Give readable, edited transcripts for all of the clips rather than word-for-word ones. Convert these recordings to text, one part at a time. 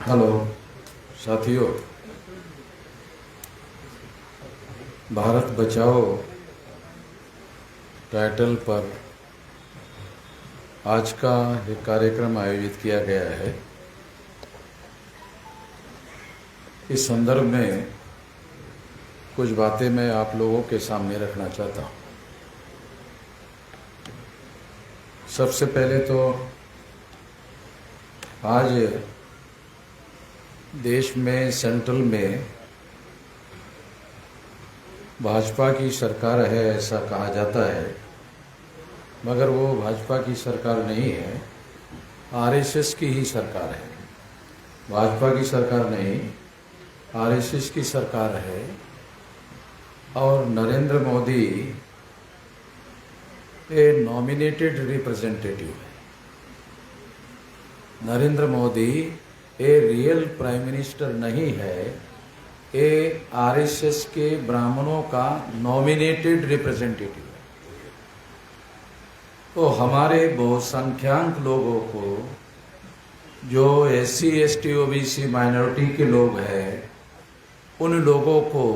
Hello साथियों, भारत बचाओ title पर आज का एक कार्यक्रम आयोजित किया गया है। इस संदर्भ में कुछ बातें मैं आप लोगों के सामने रखना चाहता हूँ। सबसे पहले तो आज देश में सेंट्रल में भाजपा की सरकार है ऐसा कहा जाता है, मगर वो भाजपा की सरकार नहीं है, आरएसएस की ही सरकार है। भाजपा की सरकार नहीं, आरएसएस की सरकार है। और नरेंद्र मोदी ए नॉमिनेटेड रिप्रेजेंटेटिव है। Narendra Modi a real prime minister नहीं है, ए आरएसएस के ब्राह्मणों का नॉमिनेटेड रिप्रेजेंटेटिव है। तो हमारे बहुसंख्यक लोगों को, जो एससी एसटी ओबीसी माइनॉरिटी के लोग हैं, उन लोगों को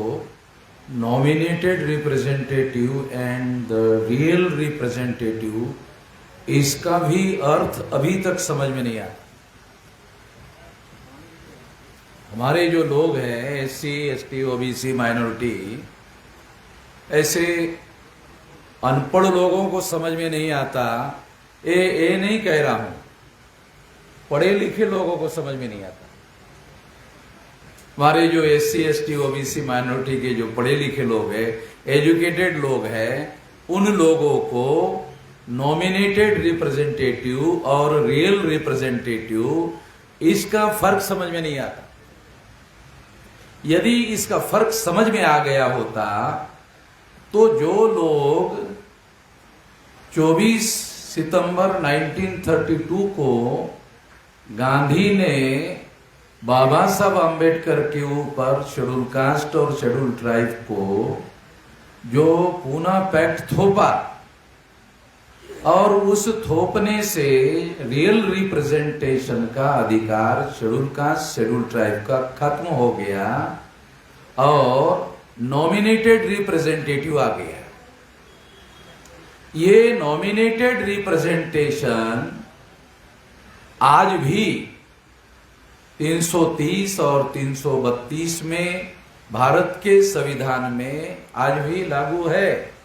nominated representative and the real representative, इसका भी अर्थ अभी तक समझ में नहीं आया। हमारे जो लोग हैं एससी एसटी ओबीसी माइनॉरिटी, ऐसे अनपढ़ लोगों को समझ में नहीं आता। ए नहीं कह रहा हूं, पढ़े लिखे लोगों को समझ में नहीं आता। हमारे जो एससी एसटी ओबीसी माइनॉरिटी के जो पढ़े लिखे लोग हैं, एजुकेटेड लोग हैं, उन लोगों को नॉमिनेटेड रिप्रेजेंटेटिव और रियल रिप्रेजेंटेटिव, इसका फर्क समझ में नहीं आता। यदि इसका फर्क समझ में आ गया होता तो जो लोग 24 सितंबर 1932 को गांधी ने बाबा साहब आम्बेडकर के ऊपर शेड्यूल कास्ट और शेड्यूल ट्राइब को जो पूना पैक्ट थोपा, और उस थोपने से रियल रिप्रेजेंटेशन का अधिकार शेड्यूल कास्ट शेड्यूल ट्राइब का खत्म हो गया और नॉमिनेटेड रिप्रेजेंटेटिव आ गया। ये नॉमिनेटेड रिप्रेजेंटेशन आज भी 330 और 332 में भारत के संविधान में आज भी लागू है।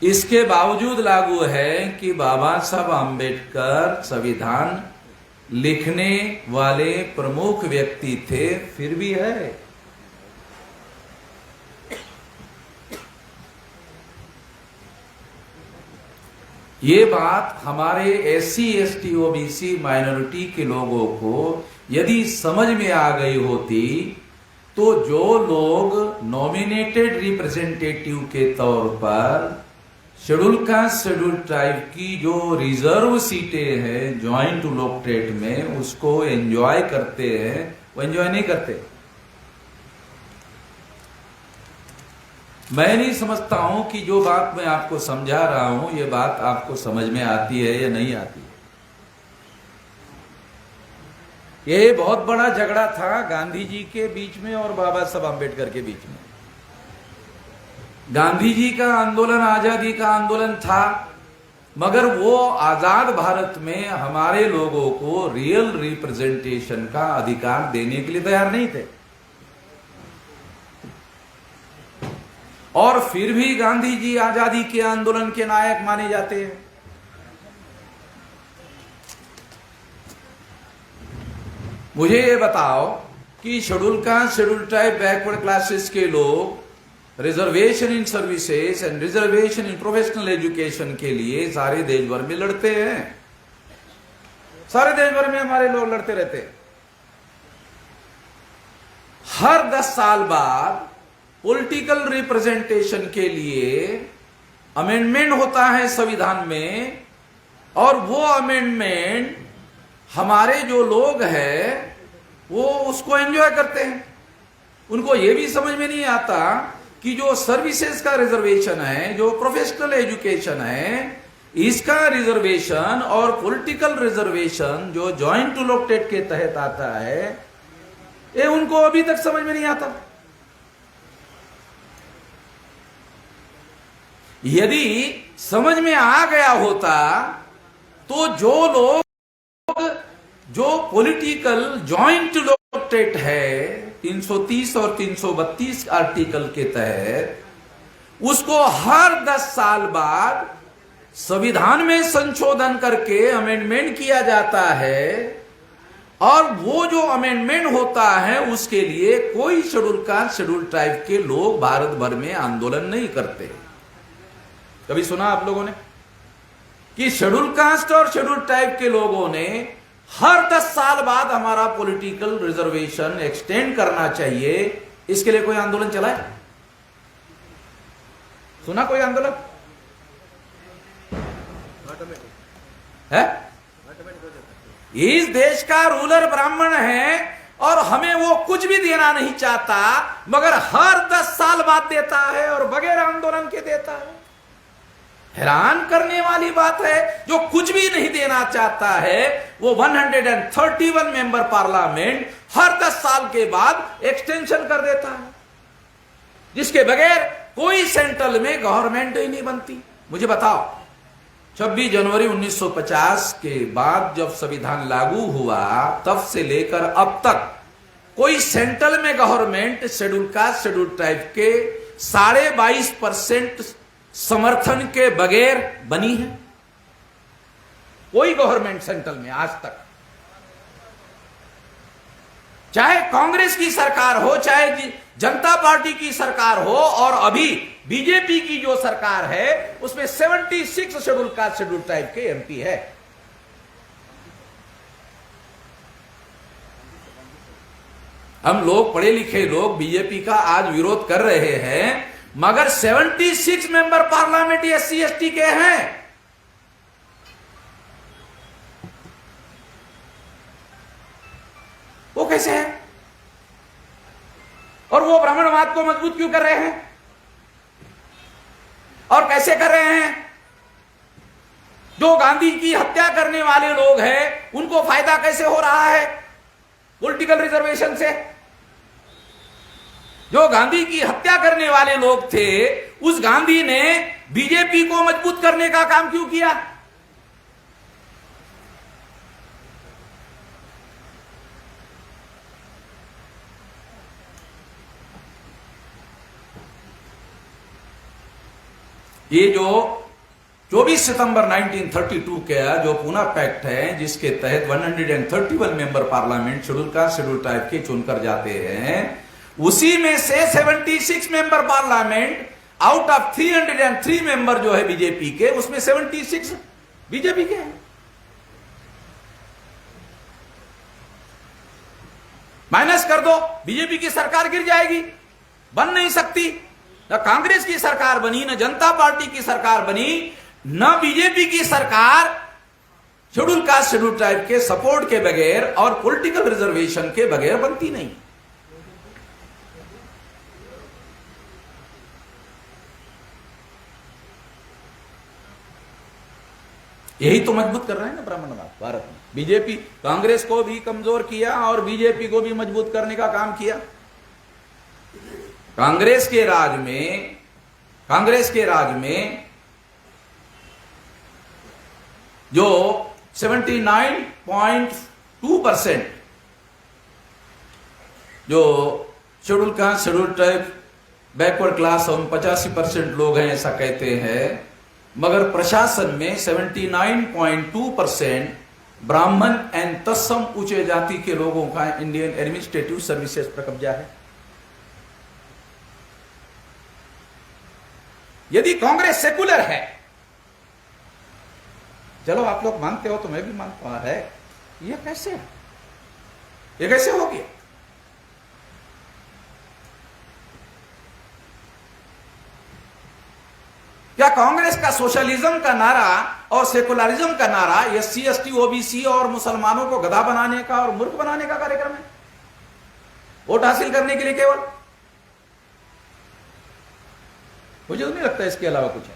इसके बावजूद लागू है कि बाबा साहब आम्बेडकर संविधान लिखने वाले प्रमुख व्यक्ति थे, फिर भी है। ये बात हमारे एससी एसटी ओबीसी माइनॉरिटी के लोगों को यदि समझ में आ गई होती, तो जो लोग नॉमिनेटेड रिप्रेजेंटेटिव के तौर पर शेड्यूल कास्ट शेड्यूल ट्राइब की जो रिजर्व सीटें हैं ज्वाइंट इलेक्टोरेट में, उसको एंजॉय करते हैं, वो एंजॉय नहीं करते। मैं नहीं समझता हूं कि जो बात मैं आपको समझा रहा हूं, ये बात आपको समझ में आती है या नहीं आती है। ये बहुत बड़ा झगड़ा था गांधी जी के बीच में और बाबा साहब आम्बेडकर के बीच में। गांधी जी का आंदोलन आजादी का आंदोलन था, मगर वो आजाद भारत में हमारे लोगों को रियल रिप्रेजेंटेशन का अधिकार देने के लिए तैयार नहीं थे। और फिर भी गांधी जी आजादी के आंदोलन के नायक माने जाते हैं। मुझे ये बताओ कि schedule caste schedule tribe backward classes के लोग reservation in services and reservation in professional education के लिए सारे देश भर में लड़ते हैं। सारे देश भर में हमारे लोग लड़ते रहते हैं। हर 10 साल बाद पॉलिटिकल रिप्रेजेंटेशन के लिए अमेंडमेंट होता है संविधान में, और वो अमेंडमेंट हमारे जो लोग हैं वो उसको एंजॉय करते हैं। उनको ये भी समझ में नहीं आता कि जो सर्विसेज का रिजर्वेशन है, जो प्रोफेशनल एजुकेशन है, इसका रिजर्वेशन और पॉलिटिकल रिजर्वेशन जो जॉइंट इलेक्टेड के तहत आता है, ये उनको अभी तक समझ में नहीं आता। यदि समझ में आ गया होता तो जो लोग जो पॉलिटिकल जॉइंट इलेक्टेड है 330 और 332 आर्टिकल के तहत, उसको हर 10 साल बाद संविधान में संशोधन करके अमेंडमेंट किया जाता है, और वो जो अमेंडमेंट होता है उसके लिए कोई शेड्यूल कास्ट शेड्यूल ट्राइब के लोग भारत भर में आंदोलन नहीं करते। कभी सुना आप लोगों ने कि शेड्यूल कास्ट और शेड्यूल ट्राइब के लोगों ने हर 10 साल बाद हमारा पॉलिटिकल रिजर्वेशन एक्सटेंड करना चाहिए, इसके लिए कोई आंदोलन चला है? सुना कोई आंदोलन है? इस देश का रूलर ब्राह्मण है और हमें वो कुछ भी देना नहीं चाहता, मगर हर 10 साल बाद देता है और बगैर आंदोलन के देता है। हैरान करने वाली बात है, जो कुछ भी नहीं देना चाहता है वो 131 मेंबर पार्लियामेंट हर 10 साल के बाद एक्सटेंशन कर देता है, जिसके बगैर कोई सेंट्रल में गवर्नमेंट ही नहीं बनती। मुझे बताओ, 26 जनवरी 1950 के बाद जब संविधान लागू हुआ तब से लेकर अब तक कोई सेंट्रल में government schedule caste schedule tribe के 22.5% समर्थन के बगैर बनी है? कोई गवर्नमेंट सेंट्रल में आज तक, चाहे कांग्रेस की सरकार हो, चाहे जनता पार्टी की सरकार हो, और अभी बीजेपी की जो सरकार है उसमें 76 शेड्यूल कास्ट शेड्यूल ट्राइब के एमपी है। हम लोग पढ़े लिखे लोग बीजेपी का आज विरोध कर रहे हैं, मगर 76 मेंबर पार्लियामेंट एससी एसटी के हैं। वो कैसे है? और वो ब्राह्मणवाद को मजबूत क्यों कर रहे हैं? और कैसे कर रहे हैं? जो गांधी की हत्या करने वाले लोग हैं उनको फायदा कैसे हो रहा है पॉलिटिकल रिजर्वेशन से? जो गांधी की हत्या करने वाले लोग थे, उस गांधी ने बीजेपी को मजबूत करने का काम क्यों किया? ये जो 24 सितंबर 1932 का जो पूना पैक्ट है, जिसके तहत 131 member parliament schedule caste schedule tribe के चुनकर जाते हैं, उसी में से 76 member parliament out of 303 member जो है बीजेपी के, उसमें 76 बीजेपी के हैं। माइनस कर दो, बीजेपी की सरकार गिर जाएगी, बन नहीं सकती। न कांग्रेस की सरकार बनी, न जनता पार्टी की सरकार बनी, न बीजेपी की सरकार शेड्यूल कास्ट शेड्यूल ट्राइब के सपोर्ट के बगैर और पॉलिटिकल रिजर्वेशन के बगैर बनती नहीं। यही तो मजबूत कर रहे हैं ना ब्राह्मणवाद भारत में। बीजेपी कांग्रेस को भी कमजोर किया और बीजेपी को भी मजबूत करने का काम किया। कांग्रेस के राज में जो 79.2% जो schedule caste schedule tribe backward class हम 85% लोग हैं ऐसा कहते हैं, मगर प्रशासन में 79.2% ब्राह्मण एंड तत्सम उच्च जाति के लोगों का इंडियन एडमिनिस्ट्रेटिव सर्विसेज पर कब्जा है। यदि कांग्रेस सेकुलर है, चलो आप लोग मानते हो तो मैं भी मानता हूं, है ये कैसे है? ये कैसे हो गया? क्या कांग्रेस का सोशलिज्म का नारा और सेकुलरिज्म का नारा एससी एसटी ओबीसी और मुसलमानों को गधा बनाने का और मूर्ख बनाने का कार्यक्रम है? वोट हासिल करने के लिए केवल? मुझे तो नहीं लगता इसके अलावा कुछ है।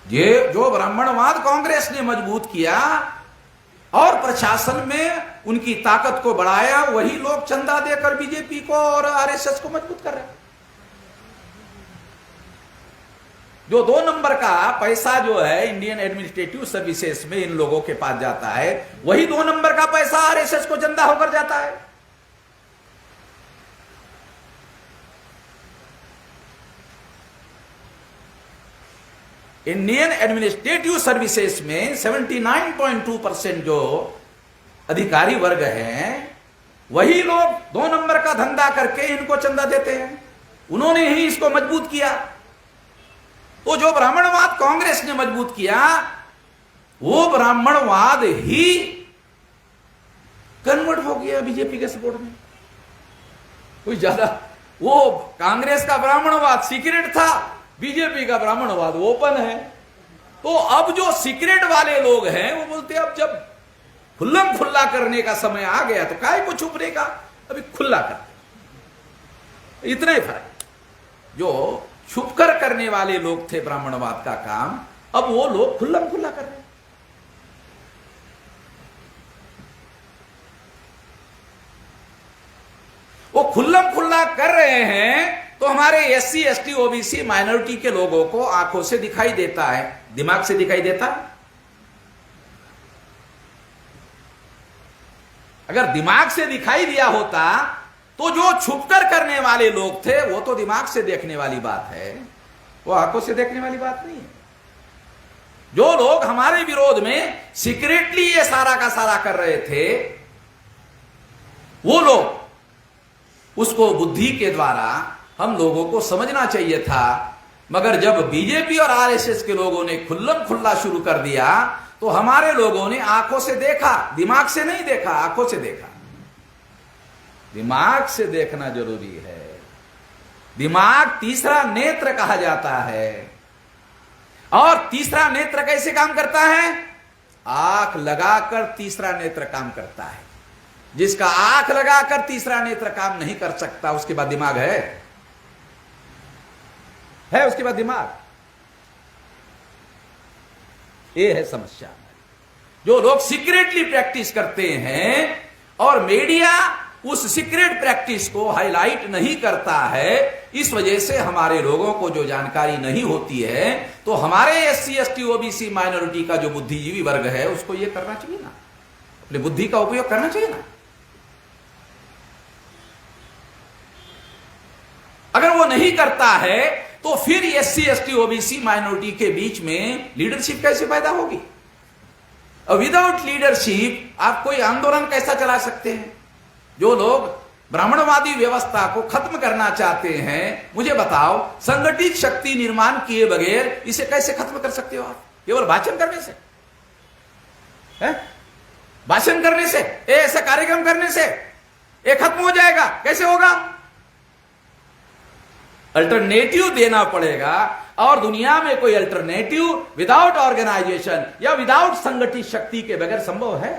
ये जो ब्राह्मणवाद कांग्रेस ने मजबूत किया और प्रशासन में उनकी ताकत को बढ़ाया, वही लोग चंदा देकर बीजेपी को और आरएसएस को मजबूत कर रहे हैं। जो 2 नंबर का पैसा जो है इंडियन एडमिनिस्ट्रेटिव सर्विसेज में इन लोगों के पास जाता है, वही 2 नंबर का पैसा आरएसएस को चंदा होकर जाता है। इंडियन एडमिनिस्ट्रेटिव सर्विसेज में 79.2% जो अधिकारी वर्ग हैं, वही लोग 2 नंबर का धंधा करके इनको चंदा देते हैं। उन्होंने ही इसको मजबूत किया। तो जो ब्राह्मणवाद कांग्रेस ने मजबूत किया, वो ब्राह्मणवाद ही कन्वर्ट हो गया बीजेपी के सपोर्ट में। कोई ज्यादा, वो कांग्रेस का ब्राह्मणवाद सीक्रेट था, बीजेपी का ब्राह्मणवाद ओपन है। तो अब जो सीक्रेट वाले लोग हैं वो बोलते हैं अब जब खुल्लम खुल्ला करने का समय आ गया तो काहे को छुपने का, अभी खुल्ला कर। इतना ही फर्क। जो छुपकर करने वाले लोग थे ब्राह्मणवाद का काम, अब वो लोग खुल्लम खुल्ला कर रहे हैं। वो खुल्लम खुल्ला कर रहे हैं तो हमारे एससी एसटी ओबीसी माइनॉरिटी के लोगों को आंखों से दिखाई देता है, दिमाग से दिखाई देता है। अगर दिमाग से दिखाई दिया होता तो जो छुपकर करने वाले लोग थे वो तो दिमाग से देखने वाली बात है, वो आंखों से देखने वाली बात नहीं है। जो लोग हमारे विरोध में सीक्रेटली ये सारा का सारा कर रहे थे, वो लोग उसको बुद्धि के द्वारा हम लोगों को समझना चाहिए था। मगर जब बीजेपी और आरएसएस के लोगों ने खुल्लम खुल्ला शुरू कर दिया तो हमारे लोगों ने आंखों से देखा, दिमाग से नहीं देखा, आंखों से देखा। दिमाग से देखना जरूरी है। दिमाग तीसरा नेत्र कहा जाता है। और तीसरा नेत्र कैसे काम करता है? आंख लगाकर तीसरा नेत्र काम करता है। जिसका आंख लगाकर तीसरा नेत्र काम नहीं कर सकता, उसके बाद दिमाग है उसके बाद दिमाग। ये है समस्या। जो लोग सीक्रेटली प्रैक्टिस करते हैं और मीडिया उस सीक्रेट प्रैक्टिस को हाईलाइट नहीं करता है, इस वजह से हमारे लोगों को जो जानकारी नहीं होती है, तो हमारे एससी एसटी ओबीसी माइनॉरिटी का जो बुद्धिजीवी वर्ग है उसको ये करना चाहिए ना, अपनी बुद्धि का उपयोग करना चाहिए ना। अगर वो नहीं करता है तो फिर एससी एसटी ओबीसी माइनॉरिटी के बीच में लीडरशिप कैसे पैदा होगी? और विदाउट लीडरशिप आप कोई आंदोलन कैसा चला सकते हैं? जो लोग ब्राह्मणवादी व्यवस्था को खत्म करना चाहते हैं, मुझे बताओ, संगठित शक्ति निर्माण किए बगैर इसे कैसे खत्म कर सकते हो आप? केवल भाषण करने से है? भाषण करने से, ऐसा कार्यक्रम करने से ये खत्म हो जाएगा? कैसे होगा? अल्टरनेटिव देना पड़ेगा। और दुनिया में कोई अल्टरनेटिव विदाउट ऑर्गेनाइजेशन या विदाउट संगठित शक्ति के बगैर संभव है?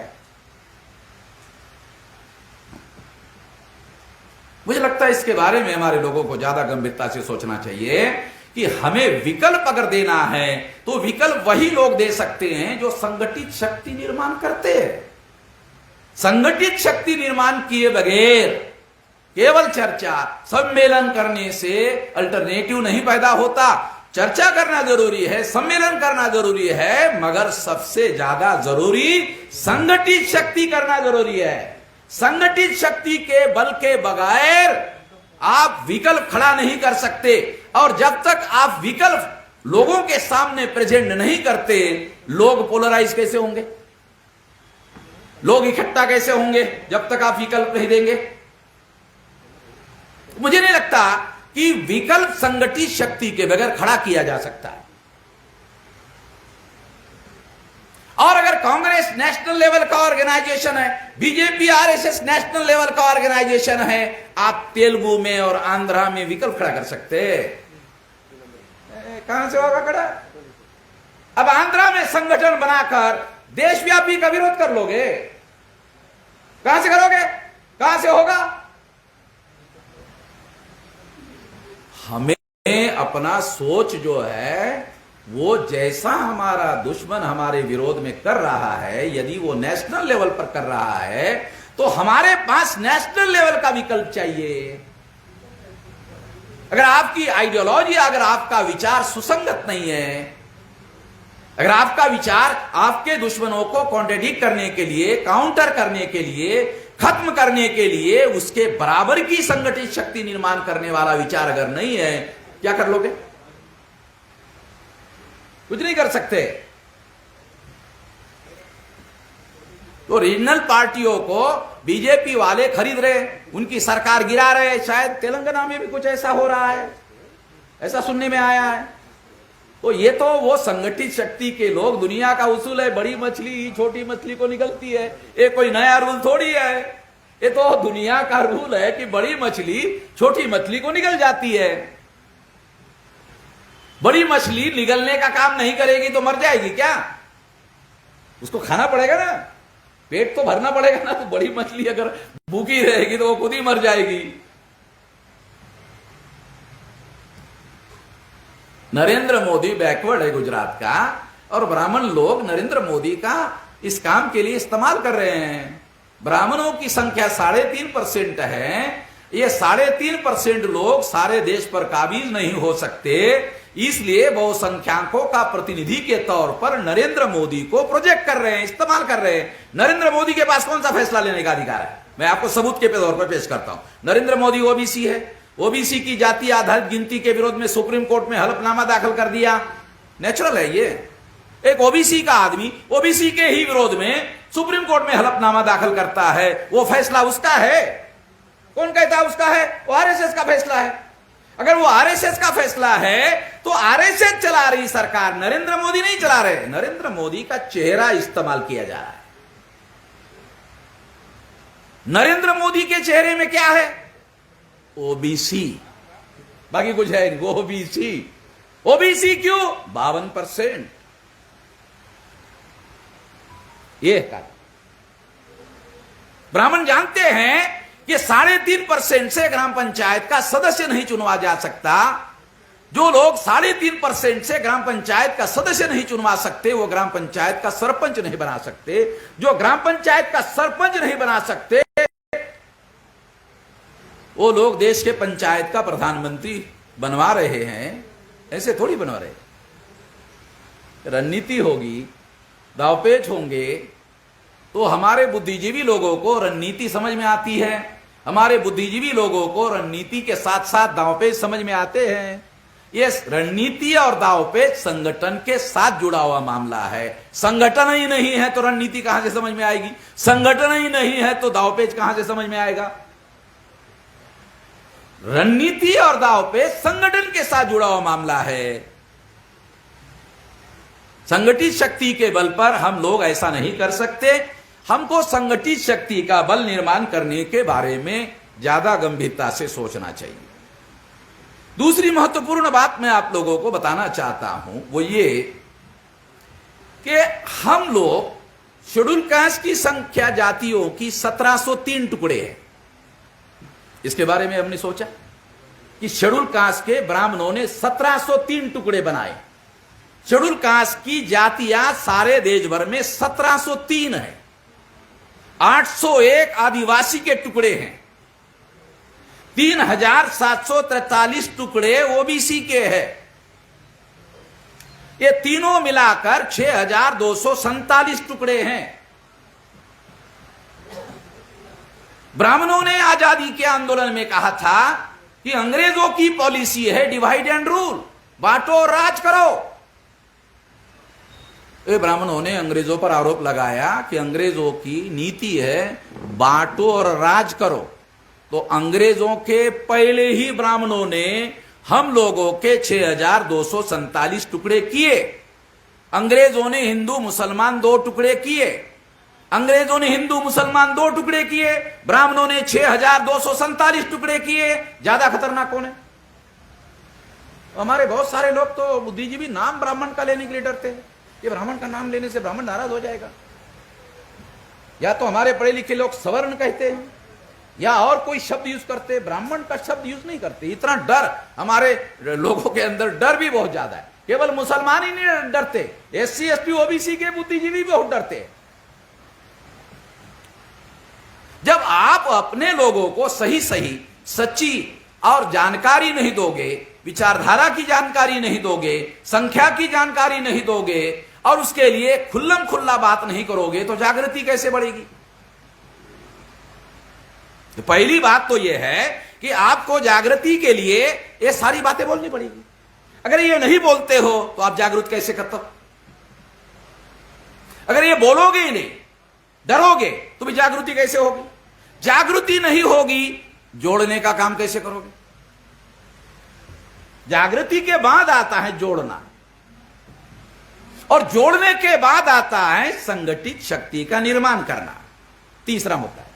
मुझे लगता है इसके बारे में हमारे लोगों को ज्यादा गंभीरता से सोचना चाहिए कि हमें विकल्प अगर देना है तो विकल्प वही लोग दे सकते हैं जो संगठित शक्ति निर्माण करते हैं। संगठित शक्ति निर्माण किए बगैर केवल चर्चा सम्मेलन करने से अल्टरनेटिव नहीं पैदा होता। चर्चा करना जरूरी है, सम्मेलन करना जरूरी है, मगर सबसे ज्यादा जरूरी संगठित शक्ति करना जरूरी है। संगठित शक्ति के बल के बगैर आप विकल्प खड़ा नहीं कर सकते। और जब तक आप विकल्प लोगों के सामने प्रेजेंट नहीं करते, लोग पोलराइज कैसे होंगे? लोग इकट्ठा कैसे होंगे जब तक आप विकल्प नहीं देंगे? मुझे नहीं लगता कि विकल्प संगठित शक्ति के बगैर खड़ा किया जा सकता है। और अगर कांग्रेस नेशनल लेवल का ऑर्गेनाइजेशन है, बीजेपी आरएसएस नेशनल लेवल का ऑर्गेनाइजेशन है, आप तेलुगु में और आंध्रा में विकल्प खड़ा कर सकते हैं। कहां से होगा खड़ा? अब आंध्रा में संगठन बनाकर देशव्यापी का विरोध कर लोगे, कहां से करोगे? कहां से होगा? हमें अपना सोच जो है वो जैसा हमारा दुश्मन हमारे विरोध में कर रहा है, यदि वो नेशनल लेवल पर कर रहा है तो हमारे पास नेशनल लेवल का विकल्प चाहिए। अगर आपकी आइडियोलॉजी, अगर आपका विचार सुसंगत नहीं है, अगर आपका विचार आपके दुश्मनों को कॉन्ट्रडिक्ट करने के लिए, काउंटर करने के लिए, खत्म करने के लिए, उसके बराबर की संगठित शक्ति निर्माण करने वाला विचार अगर नहीं है, क्या कर लोगे? कुछ नहीं कर सकते। तो रीजनल पार्टियों को बीजेपी वाले खरीद रहे, उनकी सरकार गिरा रहे। शायद तेलंगाना में भी कुछ ऐसा हो रहा है, ऐसा सुनने में आया है। तो ये तो वो संगठित शक्ति के लोग, दुनिया का उसूल है बड़ी मछली छोटी मछली को निगलती है। ये कोई नया रूल थोड़ी है, ये तो दुनिया का रूल है कि बड़ी मछली छोटी मछली को निगल जाती है। बड़ी मछली निगलने का काम नहीं करेगी तो मर जाएगी क्या? उसको खाना पड़ेगा ना, पेट तो भरना पड़ेगा ना। तो बड़ी मछली अगर भूखी रहेगी तो वो खुद ही मर जाएगी। नरेंद्र मोदी बैकवर्ड है गुजरात का, और ब्राह्मण लोग नरेंद्र मोदी का इस काम के लिए इस्तेमाल कर रहे हैं। ब्राह्मणों की संख्या 3.5% है। ये 3.5% लोग सारे देश पर काबिज नहीं हो सकते, इसलिए बहुसंख्यकों का प्रतिनिधि के तौर पर नरेंद्र मोदी को प्रोजेक्ट कर रहे हैं, इस्तेमाल कर रहे हैं। नरेंद्र मोदी के पास कौन सा फैसला लेने का अधिकार है? मैं आपको सबूत के तौर पर पेश करता हूं। नरेंद्र मोदी ओबीसी है, ओबीसी की जाति आधारित गिनती के विरोध में सुप्रीम कोर्ट में हलफनामा दाखिल कर दिया। नेचुरल है ये, एक ओबीसी का आदमी ओबीसी के ही विरोध में सुप्रीम कोर्ट में हलफनामा दाखिल करता है। वो फैसला उसका है। कौन कहता है उसका है? वो आरएसएस का फैसला है। अगर वो आरएसएस का फैसला है तो आरएसएस चला रही सरकार, नरेंद्र मोदी नहीं चला रहे। नरेंद्र मोदी का चेहरा इस्तेमाल किया जा रहा है। नरेंद्र मोदी के चेहरे में क्या है? ओबीसी, बाकी कुछ है नहीं। ओबीसी, ओबीसी क्यों? 52%। ये कारण ब्राह्मण जानते हैं कि 3.5% से ग्राम पंचायत का सदस्य नहीं चुनवा जा सकता। जो लोग 3.5% से ग्राम पंचायत का सदस्य नहीं चुनवा सकते, वो ग्राम पंचायत का सरपंच नहीं बना सकते। जो ग्राम पंचायत का सरपंच नहीं बना सकते, वो लोग देश के पंचायत का प्रधानमंत्री बनवा रहे हैं। ऐसे थोड़ी बनवा रहे। रणनीति होगी, दावपेच होंगे, तो हमारे बुद्धिजीवी लोगों को रणनीति समझ में आती है। हमारे बुद्धिजीवी लोगों को रणनीति के साथ साथ दावपेच समझ में आते हैं। ये रणनीति और दावपेच संगठन के साथ जुड़ा हुआ मामला है। संगठन ही नहीं है तो रणनीति कहां से समझ में आएगी? संगठन ही नहीं है तो दावपेच कहां से समझ में आएगा? रणनीति और दावपेच संगठन के साथ जुड़ा हुआ मामला है। संगठित शक्ति के बल पर हम लोग ऐसा नहीं कर सकते। हमको संगठित शक्ति का बल निर्माण करने के बारे में ज्यादा गंभीरता से सोचना चाहिए। दूसरी महत्वपूर्ण बात मैं आप लोगों को बताना चाहता हूं, वो ये कि हम लोग शेड्यूल कास्ट की संख्या जातियों की 1703 टुकड़े हैं। इसके बारे में हमने सोचा कि शेड्यूल कास्ट के ब्राह्मणों ने 1703 टुकड़े बनाए। शेड्यूल कास्ट की जातियां सारे देश भर में 1703 है। 801 आदिवासी के टुकड़े हैं। 3743 टुकड़े ओबीसी के हैं। ये तीनों मिलाकर 6247 टुकड़े हैं। ब्राह्मणों ने आजादी के आंदोलन में कहा था कि अंग्रेजों की पॉलिसी है डिवाइड एंड रूल, बांटो और राज करो। ब्राह्मणों ने अंग्रेजों पर आरोप लगाया कि अंग्रेजों की नीति है बांटो और राज करो। तो अंग्रेजों के पहले ही ब्राह्मणों ने हम लोगों के 6247 टुकड़े किए। अंग्रेजों ने हिंदू मुसलमान 2 टुकड़े किए। अंग्रेजों ने हिंदू मुसलमान 2 टुकड़े किए, ब्राह्मणों ने 6247 टुकड़े किए। ज्यादा खतरनाक कौन है? हमारे बहुत सारे लोग तो बुद्धिजीवी नाम ब्राह्मण का लेने के लिए डरते हैं। ये ब्राह्मण का नाम लेने से ब्राह्मण नाराज हो जाएगा। या तो हमारे पढ़े लिखे लोग सवर्ण कहते हैं या और कोई शब्द यूज करते, ब्राह्मण का शब्द यूज नहीं करते। इतना डर हमारे लोगों के अंदर, डर भी बहुत ज्यादा है केवल मुसलमान ही नहीं डरते, SC ST OBC के बुद्धिजीवी भी बहुत डरते हैं। जब आप अपने लोगों को सही सही सच्ची और जानकारी नहीं दोगे, विचारधारा की जानकारी नहीं दोगे, संख्या की जानकारी नहीं दोगे और उसके लिए खुल्लम खुल्ला बात नहीं करोगे तो जागृति कैसे बढ़ेगी? तो पहली बात तो यह है कि आपको जागृति के लिए ये सारी बातें बोलनी पड़ेगी। अगर ये नहीं बोलते हो तो आप जागृत कैसे करते हो? अगर ये बोलोगे ही नहीं, डरोगे, तो भी जागृति कैसे होगी? जागृति नहीं होगी, जोड़ने का काम कैसे करोगे? जागृति के बाद आता है जोड़ना, और जोड़ने के बाद आता है संगठित शक्ति का निर्माण करना। तीसरा मुद्दा है।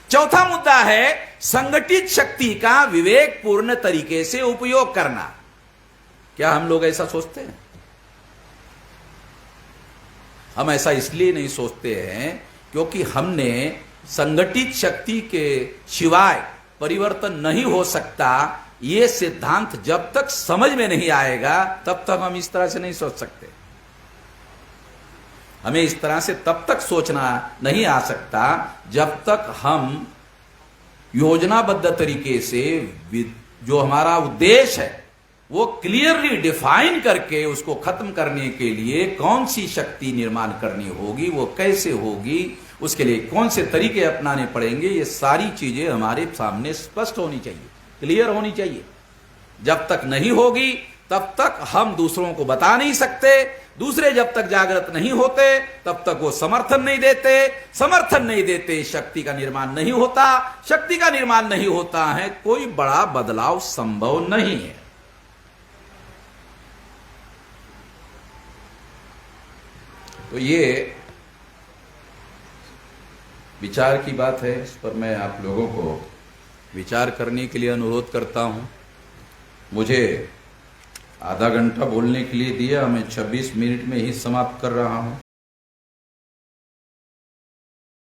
चौथा मुद्दा है संगठित शक्ति का विवेकपूर्ण तरीके से उपयोग करना। क्या हम लोग ऐसा सोचते हैं? हम ऐसा इसलिए नहीं सोचते हैं क्योंकि हमने संगठित शक्ति के सिवाय परिवर्तन नहीं हो सकता, यह सिद्धांत जब तक समझ में नहीं आएगा तब तक हम इस तरह से नहीं सोच सकते। हमें इस तरह से तब तक सोचना नहीं आ सकता जब तक हम योजनाबद्ध तरीके से जो हमारा उद्देश्य है वो क्लियरली डिफाइन करके उसको खत्म करने के लिए कौन सी शक्ति निर्माण करनी होगी, वो कैसे होगी, उसके लिए कौन से तरीके अपनाने पड़ेंगे, ये सारी चीजें हमारे सामने स्पष्ट होनी चाहिए, क्लियर होनी चाहिए। जब तक नहीं होगी तब तक हम दूसरों को बता नहीं सकते। दूसरे जब तक जागृत नहीं होते तब तक वो समर्थन नहीं देते। समर्थन नहीं देते, शक्ति का निर्माण नहीं होता। शक्ति का निर्माण नहीं होता है, कोई बड़ा बदलाव संभव नहीं है। तो ये विचार की बात है, इस पर मैं आप लोगों को विचार करने के लिए अनुरोध करता हूं। मुझे आधा घंटा बोलने के लिए दिया, मैं 26 मिनट में ही समाप्त कर रहा हूं।